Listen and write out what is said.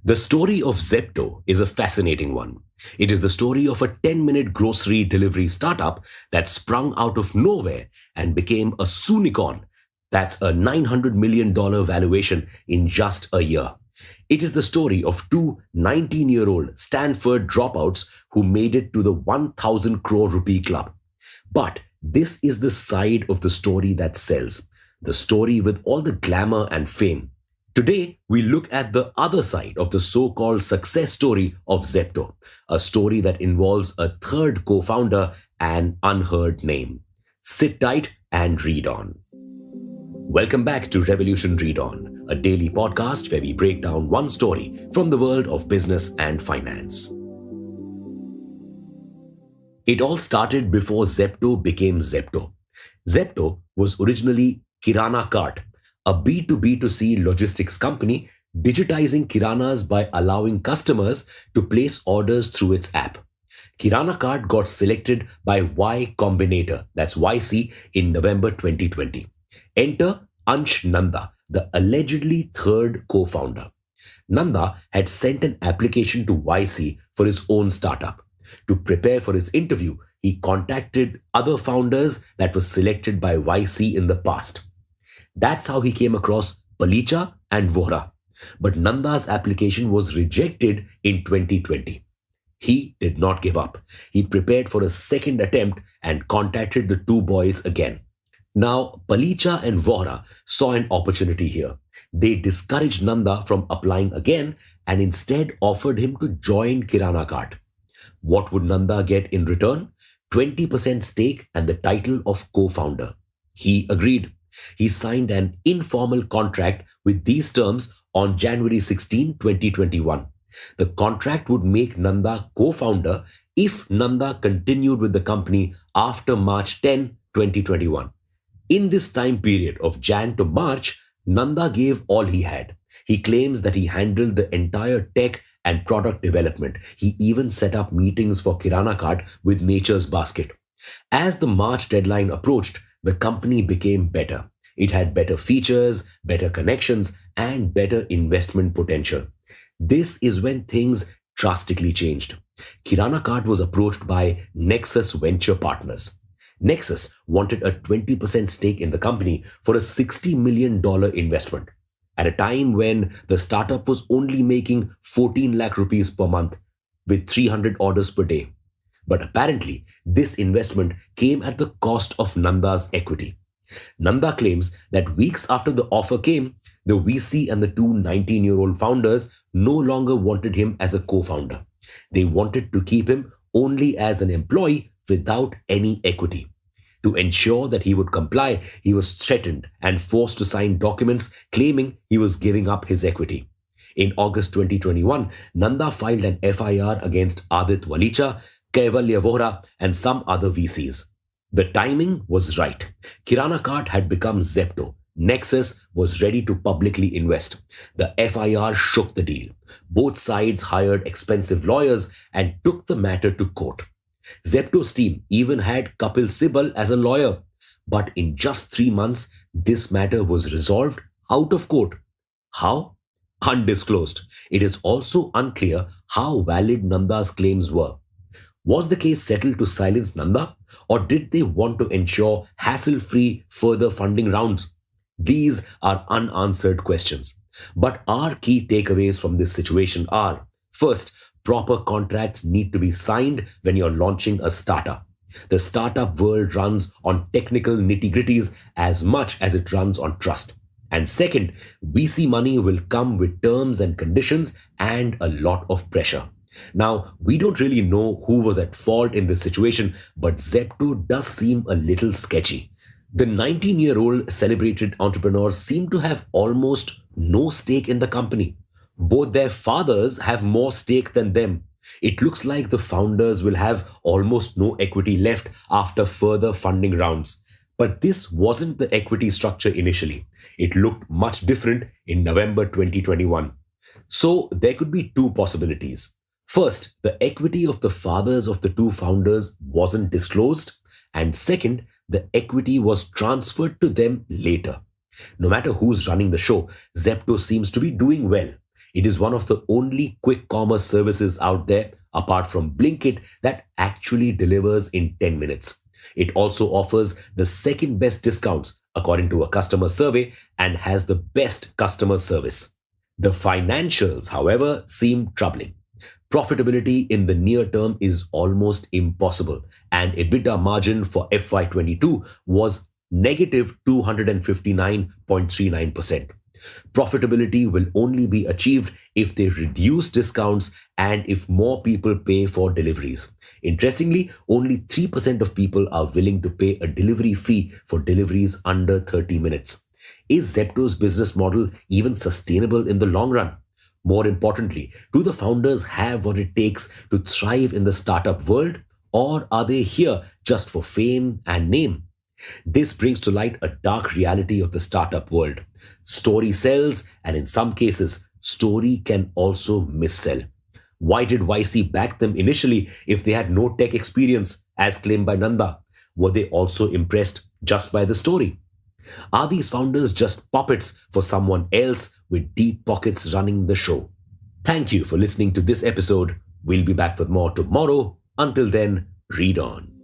The story of Zepto is a fascinating one. It is the story of a 10-minute grocery delivery startup that sprung out of nowhere and became a soonicorn. That's a $900 million valuation in just a year. It is the story of two 19-year-old Stanford dropouts who made it to the 1,000 crore rupee club. But this is the side of the story that sells, the story with all the glamour and fame. Today, we look at the other side of the so called success story of Zepto, a story that involves a third co founder and unheard name. Sit tight and read on. Welcome back to Revolution Read On, a daily podcast where we break down one story from the world of business and finance. It all started before Zepto became Zepto. Zepto was originally Kirana Cart, a B2B2C logistics company digitizing kiranas by allowing customers to place orders through its app. Kirana Cart got selected by Y Combinator, that's YC, in November 2020. Enter Ansh Nanda, the allegedly third co-founder. Nanda had sent an application to YC for his own startup. To prepare for his interview, he contacted other founders that were selected by YC in the past. That's how he came across Palicha and Vohra. But Nanda's application was rejected in 2020. He did not give up. He prepared for a second attempt and contacted the two boys again. Now, Palicha and Vohra saw an opportunity here. They discouraged Nanda from applying again and instead offered him to join Kirana Cart. What would Nanda get in return? 20% stake and the title of co-founder. He agreed. He signed an informal contract with these terms on January 16, 2021. The contract would make Nanda co-founder if Nanda continued with the company after March 10, 2021. In this time period of Jan to March, Nanda gave all he had. He claims that he handled the entire tech and product development. He even set up meetings for Kirana Cart with Nature's Basket. As the March deadline approached, the company became better. It had better features, better connections, and better investment potential. This is when things drastically changed. Kirana Cart was approached by Nexus Venture Partners. Nexus wanted a 20% stake in the company for a $60 million investment at a time when the startup was only making 14 lakh rupees per month with 300 orders per day. But apparently, this investment came at the cost of Nanda's equity. Nanda claims that weeks after the offer came, the VC and the two 19-year-old founders no longer wanted him as a co-founder. They wanted to keep him only as an employee without any equity. To ensure that he would comply, he was threatened and forced to sign documents claiming he was giving up his equity. In August 2021, Nanda filed an FIR against Adit Walicha, Kaivalya Vohra, and some other VCs. The timing was right. Kirana Cart had become Zepto. Nexus was ready to publicly invest. The FIR shook the deal. Both sides hired expensive lawyers and took the matter to court. Zepto's team even had Kapil Sibal as a lawyer. But in just 3 months, this matter was resolved out of court. How? Undisclosed. It is also unclear how valid Nanda's claims were. Was the case settled to silence Nanda, or did they want to ensure hassle-free further funding rounds? These are unanswered questions. But our key takeaways from this situation are: first, proper contracts need to be signed when you're launching a startup. The startup world runs on technical nitty-gritties as much as it runs on trust. And second, VC money will come with terms and conditions and a lot of pressure. Now, we don't really know who was at fault in this situation, but Zepto does seem a little sketchy. The 19-year-old celebrated entrepreneurs seem to have almost no stake in the company. Both their fathers have more stake than them. It looks like the founders will have almost no equity left after further funding rounds. But this wasn't the equity structure initially. It looked much different in November 2021. So there could be two possibilities. First, the equity of the fathers of the two founders wasn't disclosed. And second, the equity was transferred to them later. No matter who's running the show, Zepto seems to be doing well. It is one of the only quick commerce services out there, apart from Blinkit, that actually delivers in 10 minutes. It also offers the second best discounts according to a customer survey and has the best customer service. The financials, however, seem troubling. Profitability in the near term is almost impossible, and EBITDA margin for FY22 was negative 259.39%. Profitability will only be achieved if they reduce discounts and if more people pay for deliveries. Interestingly, only 3% of people are willing to pay a delivery fee for deliveries under 30 minutes. Is Zepto's business model even sustainable in the long run? More importantly, do the founders have what it takes to thrive in the startup world, or are they here just for fame and name? This brings to light a dark reality of the startup world. Story sells, and in some cases, story can also missell. Why did YC back them initially if they had no tech experience, as claimed by Nanda? Were they also impressed just by the story? Are these founders just puppets for someone else with deep pockets running the show? Thank you for listening to this episode. We'll be back with more tomorrow. Until then, read on.